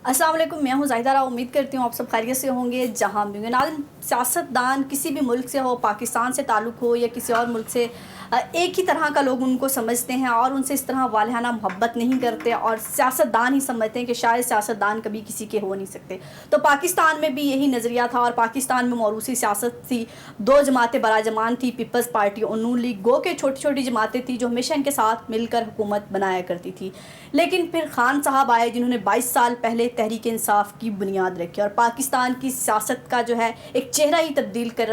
अस्सलाम वालेकुम, मैं हूँ ज़ाहिदा राव। उम्मीद करती हूँ आप सब खैरियत से होंगे जहाँ भी होंगे। नाज़रीन, सियासतदान किसी भी मुल्क से हो, पाकिस्तान से ताल्लुक़ हो या किसी और मुल्क से, एक ही तरह का लोग उनको समझते हैं और उनसे इस तरह वालिहाना मोहब्बत नहीं करते और सियासतदान ही समझते हैं कि शायद सियासतदान कभी किसी के हो नहीं सकते। तो पाकिस्तान में भी यही नज़रिया था और पाकिस्तान में मौरूसी सियासत थी। दो जमातें बराजमान थी, पीपल्स पार्टी और नून लीग, गो के छोटी छोटी जमातें थी जो हमेशा इनके साथ मिलकर हुकूमत बनाया करती थी। लेकिन फिर खान साहब आए जिन्होंने 22 साल पहले तहरीक इंसाफ की बुनियाद रखी और पाकिस्तान की सियासत का जो है एक चेहरा ही तब्दील कर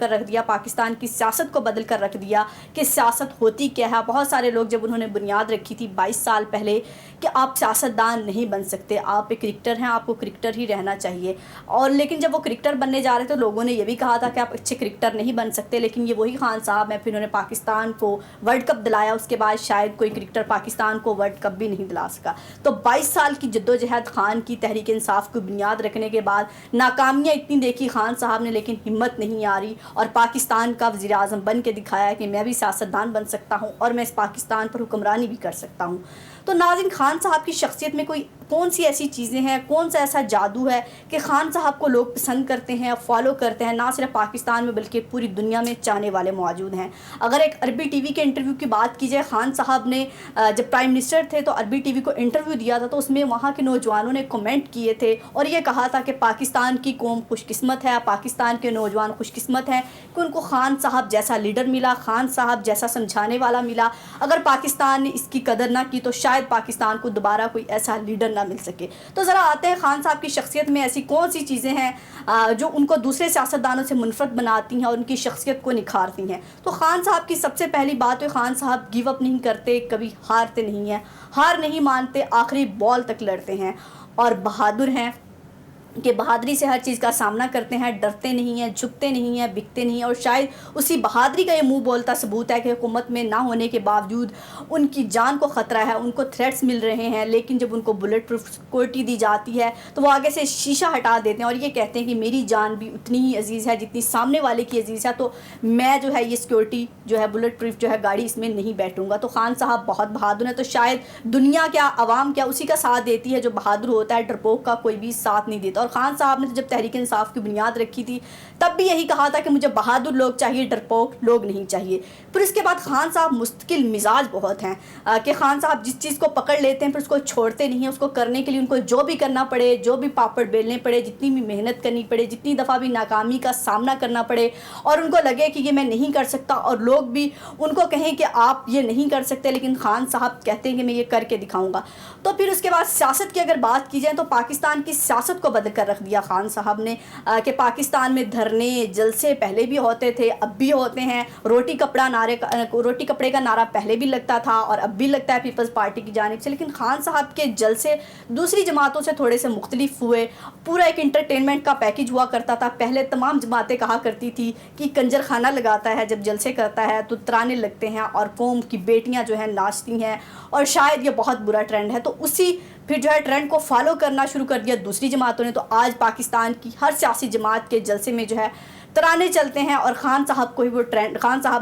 रख दिया। पाकिस्तान की सियासत को बदल कर रख दिया कि सियासत होती क्या है। बहुत सारे लोग जब उन्होंने बुनियाद रखी थी 22 साल पहले कि आप सियासतदान नहीं बन सकते, आप एक क्रिकेटर हैं, आपको क्रिकेटर ही रहना चाहिए। और लेकिन जब वो क्रिकेटर बनने जा रहे थे तो लोगों ने ये भी कहा था कि आप अच्छे क्रिकेटर नहीं बन सकते। लेकिन ये वही खान साहब हैं, फिर उन्होंने पाकिस्तान को वर्ल्ड कप दिलाया। उसके बाद शायद कोई क्रिकेटर पाकिस्तान को वर्ल्ड कप भी नहीं दिला सका। तो 22 साल की जद्दोजहद खान की तहरीक इंसाफ को बुनियाद रखने के बाद नाकामियाँ इतनी देखी खान साहब ने, लेकिन हिम्मत नहीं आ रही और पाकिस्तान का वज़ीर आज़म बन के दिखाया कि मैं भी सियासतदान बन सकता हूँ और मैं इस पाकिस्तान पर हुक्मरानी भी कर सकता हूँ। तो नाज़रीन, खान साहब की शख्सियत में कौन सी ऐसी चीज़ें हैं, कौन सा ऐसा जादू है कि खान साहब को लोग पसंद करते हैं, फॉलो करते हैं, ना सिर्फ पाकिस्तान में बल्कि पूरी दुनिया में चाहने वाले मौजूद हैं। अगर एक अरबी टीवी के इंटरव्यू की बात की जाए, खान साहब ने जब प्राइम मिनिस्टर थे तो अरबी टीवी को इंटरव्यू दिया था, तो उसमें वहाँ के नौजवानों ने कमेंट किए थे और ये कहा था कि पाकिस्तान की कौम खुशकिस्मत है, पाकिस्तान के नौजवान खुशकिस्मत हैं कि उनको खान साहब जैसा लीडर मिला, खान साहब जैसा समझाने वाला मिला। अगर पाकिस्तान ने इसकी कदर ना की तो शायद पाकिस्तान को दोबारा कोई ऐसा लीडर ना मिल सके। तो ज़रा आते हैं खान साहब की शख्सियत में ऐसी कौन सी चीज़ें हैं जो उनको दूसरे सियासतदानों से मुनफरद बनाती हैं और उनकी शख्सियत को निखारती हैं। तो खान साहब की सबसे पहली बात है, खान साहब गिव अप नहीं करते, कभी हारते नहीं हैं, हार नहीं मानते, आखिरी बॉल तक लड़ते हैं और बहादुर हैं कि बहादुरी से हर चीज़ का सामना करते हैं, डरते नहीं हैं, झुकते नहीं हैं, बिकते नहीं हैं। और शायद उसी बहादुरी का ये मुंह बोलता सबूत है कि हुकूमत में ना होने के बावजूद उनकी जान को ख़तरा है, उनको थ्रेट्स मिल रहे हैं, लेकिन जब उनको बुलेट प्रूफ सिक्योरिटी दी जाती है तो वो आगे से शीशा हटा देते हैं और ये कहते हैं कि मेरी जान भी उतनी ही अजीज़ है जितनी सामने वाले की अजीज़ है, तो मैं जो है ये सिक्योरिटी जो है बुलेट प्रूफ जो है गाड़ी, इसमें नहीं बैठूंगा। तो खान साहब बहुत बहादुर हैं। तो शायद दुनिया क्या, आवाम क्या, उसी का साथ देती है जो बहादुर होता है, डरपोक का कोई भी साथ नहीं देता। और खान साहब ने जब तहरीक इंसाफ की बुनियाद रखी थी तब भी यही कहा था कि मुझे बहादुर लोग चाहिए, डरपोक लोग नहीं चाहिए। फिर इसके बाद खान साहब मुस्तकिल मिजाज बहुत हैं कि खान साहब जिस चीज़ को पकड़ लेते हैं फिर उसको छोड़ते नहीं हैं। उसको करने के लिए उनको जो भी करना पड़े, जो भी पापड़ बेलने पड़े, जितनी भी मेहनत करनी पड़े, जितनी दफ़ा भी नाकामी का सामना करना पड़े और उनको लगे कि ये मैं नहीं कर सकता और लोग भी उनको कहें कि आप ये नहीं कर सकते, लेकिन खान साहब कहते हैं कि मैं ये करके दिखाऊंगा। तो फिर उसके बाद सियासत की अगर बात की जाए तो पाकिस्तान की सियासत को बदल कर रख दिया खान साहब ने कि पाकिस्तान में धरने जलसे पहले भी होते थे, अब भी होते हैं। रोटी कपड़े का नारा पहले भी लगता था और अब भी लगता है पीपल्स पार्टी की जानिब से। लेकिन खान साहब के जलसे दूसरी जमातों से थोड़े से मुख्तलिफ हुए। पूरा एक इंटरटेनमेंट का पैकेज हुआ करता था। पहले तमाम जमातें कहा करती थी कि कंजर खाना लगाता है, जब जलसे करता है तो तराने लगते हैं और कौम की बेटियां जो हैं नाचती हैं और शायद ये बहुत बुरा ट्रेंड है। तो उसी फिर जो है ट्रेंड को फॉलो करना शुरू कर दिया दूसरी जमातों ने। तो आज पाकिस्तान की हर सियासी जमात के जलसे में जो है तराने चलते हैं और खान साहब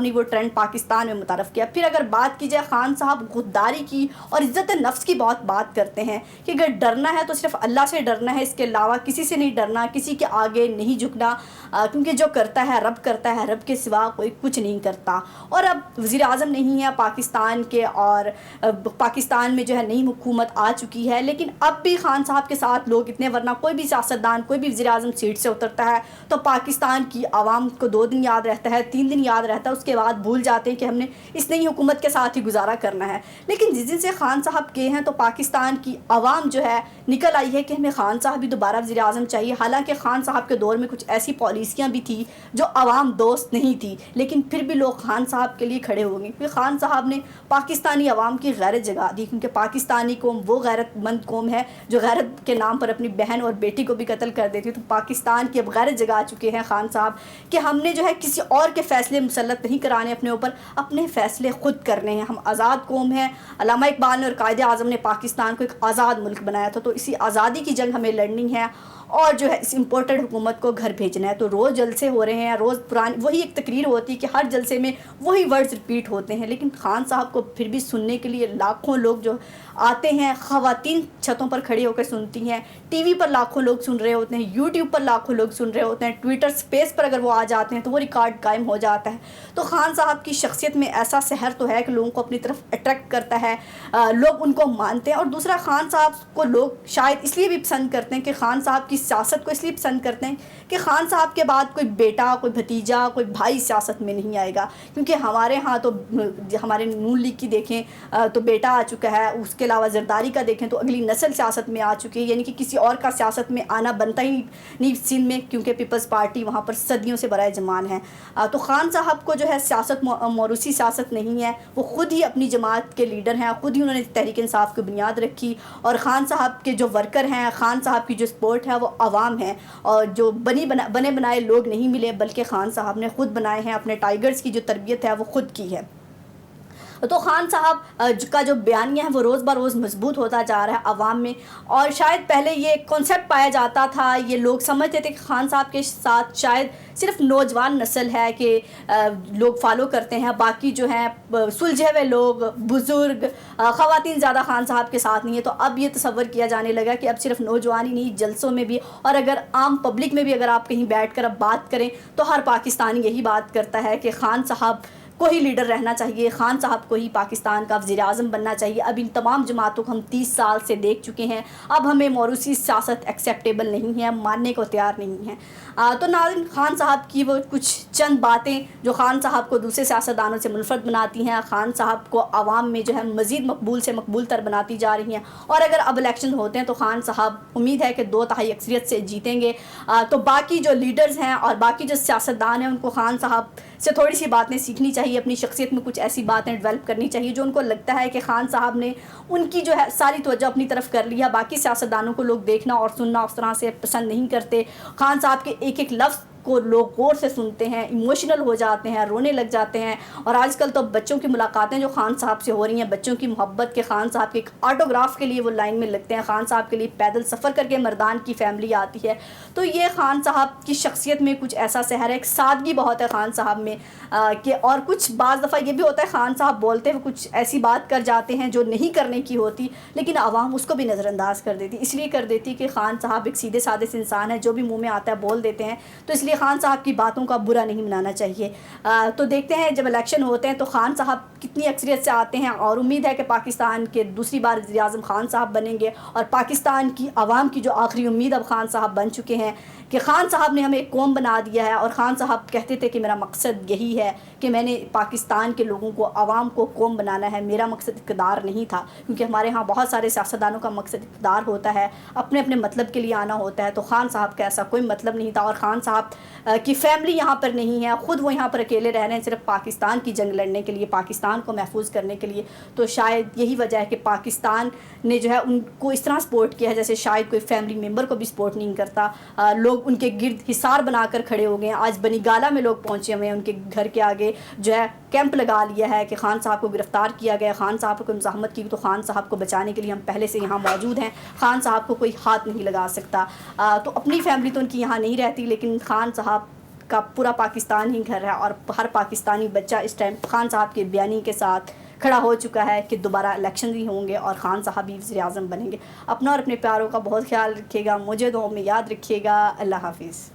ने वो ट्रेंड पाकिस्तान में मुतारफ़ किया। फिर अगर बात की जाए, खान साहब खुददारी की और इज़्ज़त नफ्स की बहुत बात करते हैं कि अगर डरना है तो सिर्फ अल्लाह से डरना है, इसके अलावा किसी से नहीं डरना, किसी के आगे नहीं झुकना, क्योंकि जो करता है रब करता है, रब के सिवा कोई कुछ नहीं करता। और अब वज़ीर आज़म नहीं है पाकिस्तान के और पाकिस्तान में जो है नई हुकूमत आ चुकी है, लेकिन अब भी खान साहब के साथ लोग इतने, वरना कोई भी सियासतदान, कोई भी वज़ीर आज़म सीट से उतरता है तो पाकिस्तान की आवाम को 2 दिन याद रहता है, 3 दिन याद रहता है, उसके बाद भूल जाते हैं कि हमने इस नई हुकूमत के साथ ही गुजारा करना है। लेकिन जिस दिन से खान साहब गए हैं तो पाकिस्तान की आवाम जो है निकल आई है कि हमें खान साहब भी दोबारा वज़ीर आज़म चाहिए। हालांकि खान साहब के दौर में कुछ ऐसी पॉलिसियाँ भी थी जो आवाम दोस्त नहीं थी, लेकिन फिर भी लोग खान साहब के लिए खड़े हो गए क्योंकि खान साहब ने पाकिस्तानी आवाम की गैरत जगा दी। क्योंकि पाकिस्तानी कौम वो गैरतमंद कौम है जो गैरत के नाम पर अपनी बहन और बेटी को भी कत्ल कर देती है। तो पाकिस्तान की अब गैरत जगा चुके हैं खान साहब صاحب کہ ہم نے جو ہے کسی اور کے فیصلے مسلط نہیں کرانے اپنے اوپر، اپنے فیصلے خود کرنے ہیں. ہم آزاد قوم ہیں. علامہ اقبال نے اور قائد اعظم نے پاکستان کو ایک آزاد ملک بنایا تھا، تو اسی آزادی کی جنگ ہمیں لڑنی ہے اور جو ہے اس امپورٹڈ حکومت کو گھر بھیجنا ہے. تو روز جلسے ہو رہے ہیں، روز پرانی وہی ایک تقریر ہوتی ہے کہ ہر جلسے میں وہی ورڈز ریپیٹ ہوتے ہیں، لیکن خان صاحب کو پھر بھی سننے کے لیے لاکھوں لوگ جو آتے ہیں. خواتین چھتوں پر کھڑی ہو کر سنتی ہیں، ٹی وی پر لاکھوں لوگ سن رہے ہوتے ہیں، یوٹیوب پر لاکھوں لوگ سن رہے ہوتے ہیں، ٹویٹر اسپیس پر اگر وہ آ جاتے ہیں تو وہ ریکارڈ قائم ہو جاتا ہے. تو خان صاحب کی شخصیت میں ایسا سحر تو ہے کہ لوگوں کو اپنی طرف اٹریکٹ کرتا ہے، لوگ ان کو مانتے ہیں. اور دوسرا، خان صاحب کو لوگ شاید اس لیے بھی پسند کرتے ہیں کہ خان صاحب کی سیاست کو اس لیے پسند کرتے ہیں کہ خان صاحب کے بعد کوئی بیٹا، کوئی بھتیجا، کوئی بھائی سیاست میں نہیں آئے گا. کیونکہ ہمارے ہاں تو ہمارے نون لیگ کی دیکھیں تو بیٹا آ چکا ہے، اس کے علاوہ زرداری کا دیکھیں تو اگلی نسل سیاست میں آ چکی ہے، یعنی کہ کسی اور کا سیاست میں آنا بنتا ہی نہیں سندھ میں، کیونکہ پیپلز پارٹی وہاں پر صدیوں سے برائے جمان ہے. تو خان صاحب کو جو ہے سیاست موروثی سیاست نہیں ہے، وہ خود ہی اپنی جماعت کے لیڈر ہیں، خود ہی انہوں نے تحریک انصاف کی بنیاد رکھی. اور خان صاحب کے جو ورکر ہیں، خان صاحب کی جو سپورٹ ہے وہ عوام ہے، اور جو بنے بنائے لوگ نہیں ملے بلکہ خان صاحب نے خود بنائے ہیں. اپنے ٹائیگرز کی جو تربیت ہے وہ خود کی ہے. تو خان صاحب کا جو بیانیہ ہے وہ روز بہ روز مضبوط ہوتا جا رہا ہے عوام میں. اور شاید پہلے یہ کنسیپٹ پایا جاتا تھا، یہ لوگ سمجھتے تھے کہ خان صاحب کے ساتھ شاید صرف نوجوان نسل ہے کہ لوگ فالو کرتے ہیں، باقی جو ہیں سلجھے ہوئے لوگ، بزرگ، خواتین زیادہ خان صاحب کے ساتھ نہیں ہے. تو اب یہ تصور کیا جانے لگا کہ اب صرف نوجوان ہی نہیں، جلسوں میں بھی اور اگر عام پبلک میں بھی اگر آپ کہیں بیٹھ کر اب بات کریں تو ہر پاکستانی یہی بات کرتا ہے کہ خان صاحب کو ہی لیڈر رہنا چاہیے، خان صاحب کو ہی پاکستان کا وزیر اعظم بننا چاہیے. اب ان تمام جماعتوں کو ہم 30 سال سے دیکھ چکے ہیں، اب ہمیں موروثی سیاست ایکسیپٹیبل نہیں ہے، ماننے کو تیار نہیں ہے. تو ناظرین، خان صاحب کی وہ کچھ چند باتیں جو خان صاحب کو دوسرے سیاستدانوں سے منفرد بناتی ہیں، خان صاحب کو عوام میں جو ہے مزید مقبول سے مقبول تر بناتی جا رہی ہیں. اور اگر اب الیکشن ہوتے ہیں تو خان صاحب امید ہے کہ 2/3 اکثریت سے جیتیں گے. تو باقی جو لیڈرز ہیں اور باقی جو سیاستدان ہیں ان کو خان صاحب سے تھوڑی سی باتیں سیکھنی چاہیے، اپنی شخصیت میں کچھ ایسی باتیں ڈیولپ کرنی چاہیے جو ان کو لگتا ہے کہ خان صاحب نے ان کی جو ہے ساری توجہ اپنی طرف کر لی ہے. باقی سیاستدانوں کو لوگ دیکھنا اور سننا اس طرح سے پسند نہیں کرتے. خان صاحب کے ایک ایک لفظ کو لوگ غور سے سنتے ہیں، ایموشنل ہو جاتے ہیں، رونے لگ جاتے ہیں. اور آج کل تو بچوں کی ملاقاتیں جو خان صاحب سے ہو رہی ہیں، بچوں کی محبت کے خان صاحب کے ایک آٹوگراف کے لیے وہ لائن میں لگتے ہیں، خان صاحب کے لیے پیدل سفر کر کے مردان کی فیملی آتی ہے. تو یہ خان صاحب کی شخصیت میں کچھ ایسا سحر ہے، ایک سادگی بہت ہے خان صاحب میں کہ اور کچھ بعض دفعہ یہ بھی ہوتا ہے خان صاحب بولتے ہوئے کچھ ایسی بات کر جاتے ہیں جو نہیں کرنے کی ہوتی، لیکن عوام اس کو بھی نظر انداز کر دیتی. اس لیے کر دیتی کہ خان صاحب ایک سیدھے سادے سے انسان ہے، جو بھی منہ میں آتا ہے بول دیتے ہیں. تو اس لیے خان صاحب کی باتوں کا برا نہیں منانا چاہیے. تو دیکھتے ہیں جب الیکشن ہوتے ہیں تو خان صاحب کتنی اکثریت سے آتے ہیں، اور امید ہے کہ پاکستان کے دوسری بار وزیر اعظم خان صاحب بنیں گے. اور پاکستان کی عوام کی جو آخری امید اب خان صاحب بن چکے ہیں کہ خان صاحب نے ہمیں ایک قوم بنا دیا ہے. اور خان صاحب کہتے تھے کہ میرا مقصد یہی ہے کہ میں نے پاکستان کے لوگوں کو، عوام کو قوم بنانا ہے، میرا مقصد اقتدار نہیں تھا. کیونکہ ہمارے ہاں بہت سارے سیاستدانوں کا مقصد اقتدار ہوتا ہے، اپنے اپنے مطلب کے لیے آنا ہوتا ہے. تو خان صاحب کا ایسا کوئی مطلب نہیں تھا. اور خان صاحب کی فیملی یہاں پر نہیں ہے، خود وہ یہاں پر اکیلے رہ رہے ہیں صرف پاکستان کی جنگ لڑنے کے لیے، پاکستان کو محفوظ کرنے کے لیے. تو شاید یہی وجہ ہے کہ پاکستان نے جو ہے ان کو اس طرح سپورٹ کیا ہے جیسے شاید کوئی فیملی ممبر کو بھی سپورٹ نہیں کرتا. لوگ ان کے گرد حصار بنا کر کھڑے ہو گئے ہیں. آج بنی گالا میں لوگ پہنچے ہوئے ہیں، ان کے گھر کے آگے جو ہے کیمپ لگا لیا ہے کہ خان صاحب کو گرفتار کیا گیا، خان صاحب کو مزاحمت کی، تو خان صاحب کو بچانے کے لیے ہم پہلے سے یہاں موجود ہیں، خان صاحب کو کوئی ہاتھ نہیں لگا سکتا. تو اپنی فیملی تو ان کی یہاں نہیں رہتی، لیکن خان صاحب کا پورا پاکستان ہی گھر ہے. اور ہر پاکستانی بچہ اس ٹائم خان صاحب کے بیانی کے ساتھ کھڑا ہو چکا ہے کہ دوبارہ الیکشن بھی ہوں گے اور خان صاحب بھی وزیر اعظم بنیں گے. اپنا اور اپنے پیاروں کا بہت خیال رکھیے گا، مجھے دعاؤں میں یاد رکھیے گا. اللہ حافظ.